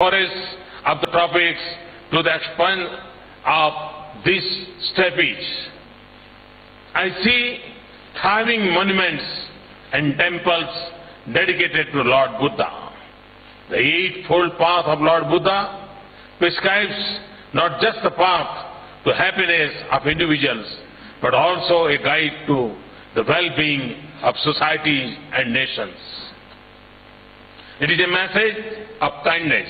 forests of the tropics to the expanse of this steppes. I see thriving monuments and temples dedicated to Lord Buddha. The Eightfold Path of Lord Buddha prescribes not just the path to happiness of individuals, but also a guide to the well-being of societies and nations. It is a message of kindness,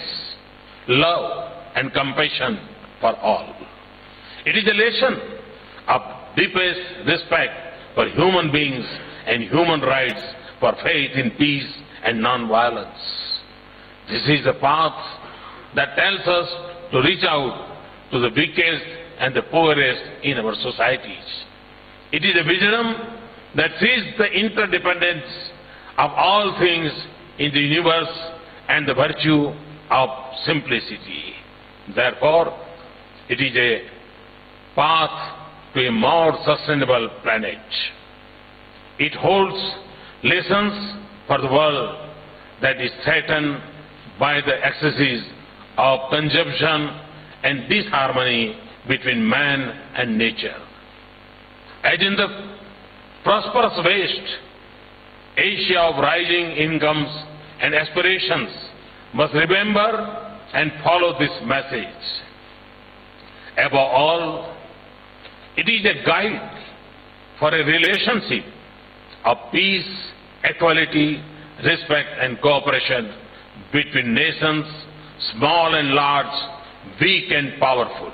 love, and compassion for all. It is a lesson of deepest respect for human beings and human rights, for faith in peace and non-violence. This is a path that tells us to reach out to the weakest and the poorest in our societies. It is a wisdom that sees the interdependence of all things in the universe and the virtue of simplicity. Therefore, it is a path to a more sustainable planet. It holds lessons for the world that is threatened by the excesses of consumption and disharmony between man and nature. As in the prosperous West, Asia of rising incomes and aspirations must remember and follow this message. Above all, it is a guide for a relationship of peace, equality, respect and cooperation between nations, small and large, weak and powerful.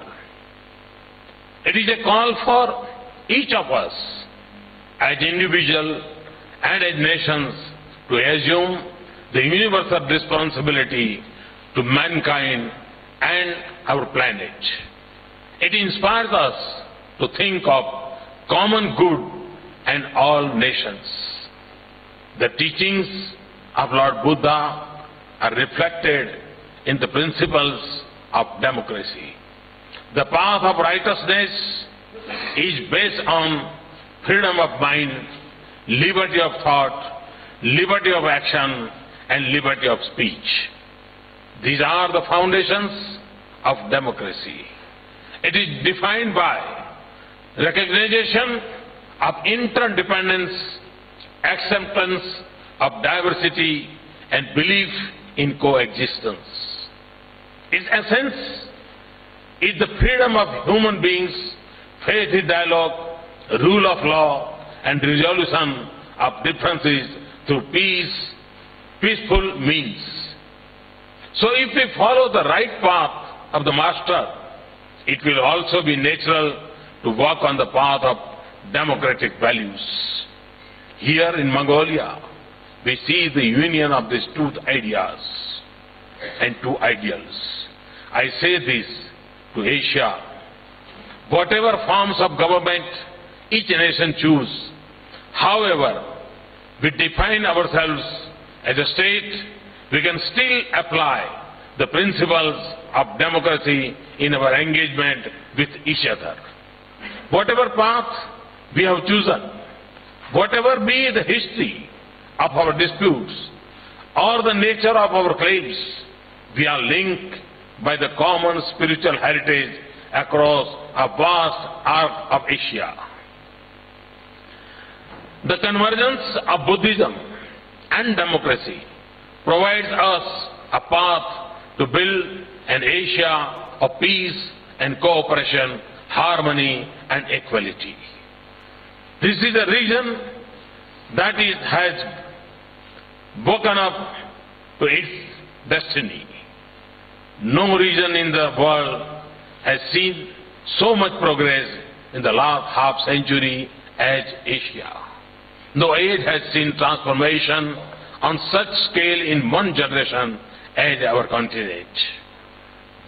It is a call for each of us as individuals and as nations to assume the universal responsibility to mankind and our planet. It inspires us to think of common good and all nations. The teachings of Lord Buddha are reflected in the principles of democracy. The path of righteousness is based on freedom of mind, liberty of thought, liberty of action, and liberty of speech. These are the foundations of democracy. It is defined by recognition of interdependence, acceptance of diversity, and belief in coexistence. Its essence is the freedom of human beings, faith in dialogue, rule of law, and resolution of differences through peaceful means. So if we follow the right path of the Master, it will also be natural to walk on the path of democratic values. Here in Mongolia, we see the union of these two ideas and two ideals. I say this to Asia. Whatever forms of government each nation choose, however, we define ourselves as a state, we can still apply the principles of democracy in our engagement with each other. Whatever path we have chosen, whatever be the history of our disputes or the nature of our claims, we are linked by the common spiritual heritage across a vast arc of Asia. The convergence of Buddhism and democracy provides us a path to build an Asia of peace and cooperation, harmony and equality. This is a region that has woken up to its destiny. No region in the world has seen so much progress in the last half century as Asia. No age has seen transformation on such scale in one generation as our continent.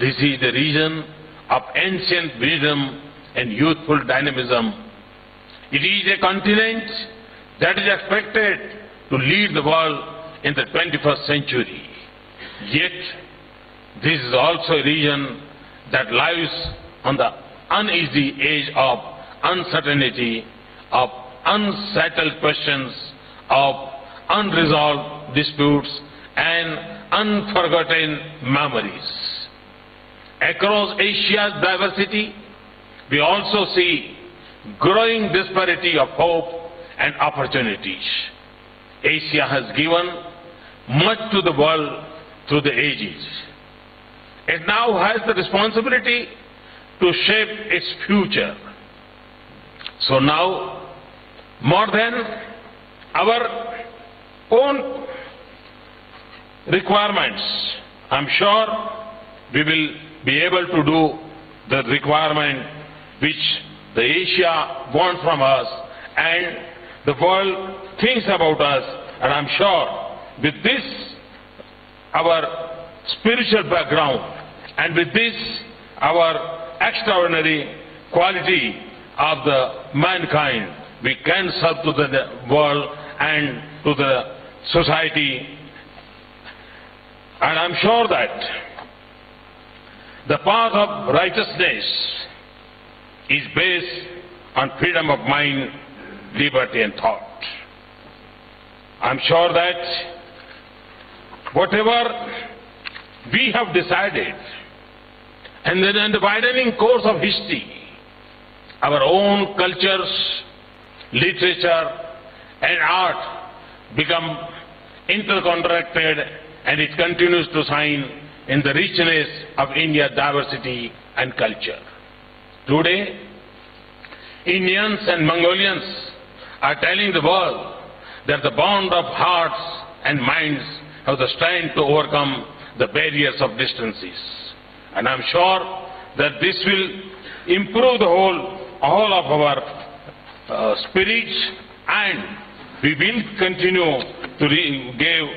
This is the region of ancient wisdom and youthful dynamism. It is a continent that is expected to lead the world in the 21st century. Yet, this is also a region that lies on the uneasy edge of uncertainty, of unsettled questions, of unresolved disputes, and unforgotten memories. Across Asia's diversity, we also see growing disparity of hope and opportunities. Asia has given much to the world through the ages. It now has the responsibility to shape its future. So now, more than our own requirements, I'm sure we will be able to do the requirement which the Asia wants from us and the world thinks about us. And I'm sure with this, our spiritual background, and with this, our extraordinary quality of the mankind, we can serve to the world and to the society. And I'm sure that the path of righteousness is based on freedom of mind, liberty and thought. I'm sure that whatever we have decided, and then in the widening course of history, our own cultures, literature and art become interconnected, and it continues to shine in the richness of India's diversity and culture. Today, Indians and Mongolians are telling the world that the bond of hearts and minds have the strength to overcome the barriers of distances. And I'm sure that this will improve the whole of our spirits, and we will continue to give.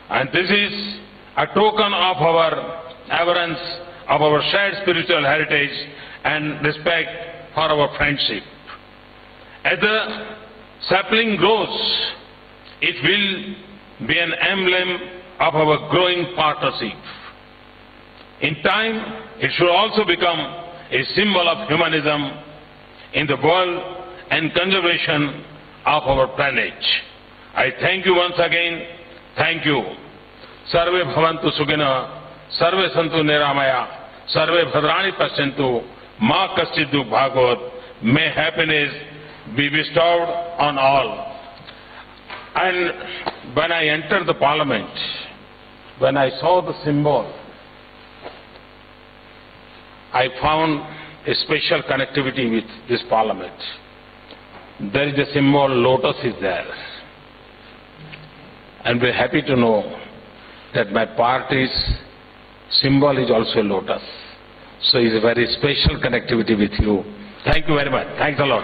And this is a token of our reverence, of our shared spiritual heritage and respect for our friendship. As the sapling grows, it will be an emblem of our growing partnership. In time, it should also become a symbol of humanism in the world and conservation of our planet. I thank you once again. Thank you. Sarve bhavantu sukhina, sarve santu niramaya, sarve bhadrani pashyantu, ma kaschiddu bhagavad. May happiness be bestowed on all. And when I entered the parliament, when I saw the symbol, I found a special connectivity with this parliament. There is a symbol, lotus is there. And we're happy to know that my party's symbol is also a lotus. So it's a very special connectivity with you. Thank you very much. Thanks a lot.